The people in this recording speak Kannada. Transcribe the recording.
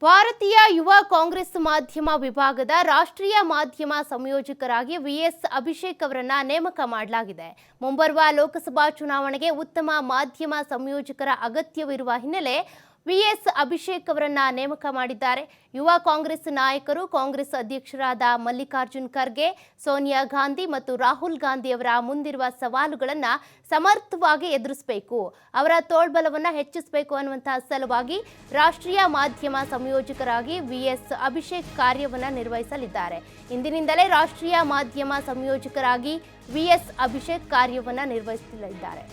ಭಾರತೀಯ ಯುವ ಕಾಂಗ್ರೆಸ್ ಮಾಧ್ಯಮ ವಿಭಾಗದ ರಾಷ್ಟ್ರೀಯ ಮಾಧ್ಯಮ ಸಂಯೋಜಕರಾಗಿ ವಿಎಸ್ ಅಭಿಷೇಕ್ ಅವರನ್ನ ನೇಮಕ ಮಾಡಲಾಗಿದೆ. ಮುಂಬರುವ ಲೋಕಸಭಾ ಚುನಾವಣೆಗೆ ಉತ್ತಮ ಮಾಧ್ಯಮ ಸಂಯೋಜಕರ ಅಗತ್ಯವಿರುವ ಹಿನ್ನೆಲೆ ವಿಎಸ್ ಅಭಿಷೇಕ್ ಅವರನ್ನ ನೇಮಕ ಮಾಡಿದ್ದಾರೆ. ಯುವ ಕಾಂಗ್ರೆಸ್ ನಾಯಕರು ಕಾಂಗ್ರೆಸ್ ಅಧ್ಯಕ್ಷರಾದ ಮಲ್ಲಿಕಾರ್ಜುನ್ ಖರ್ಗೆ, ಸೋನಿಯಾ ಗಾಂಧಿ ಮತ್ತು ರಾಹುಲ್ ಗಾಂಧಿ ಅವರ ಮುಂದಿರುವ ಸವಾಲುಗಳನ್ನು ಸಮರ್ಥವಾಗಿ ಎದುರಿಸಬೇಕು, ಅವರ ತೋಳ್ಬಲವನ್ನು ಹೆಚ್ಚಿಸಬೇಕು ಅನ್ನುವಂತಹ ಸಲುವಾಗಿ ರಾಷ್ಟ್ರೀಯ ಮಾಧ್ಯಮ ಸಂಯೋಜಕರಾಗಿ ವಿಎಸ್ ಅಭಿಷೇಕ್ ಕಾರ್ಯವನ್ನು ನಿರ್ವಹಿಸಲಿದ್ದಾರೆ. ಇಂದಿನಿಂದಲೇ ರಾಷ್ಟ್ರೀಯ ಮಾಧ್ಯಮ ಸಂಯೋಜಕರಾಗಿ ವಿಎಸ್ ಅಭಿಷೇಕ್ ಕಾರ್ಯವನ್ನು ನಿರ್ವಹಿಸಲಿದ್ದಾರೆ.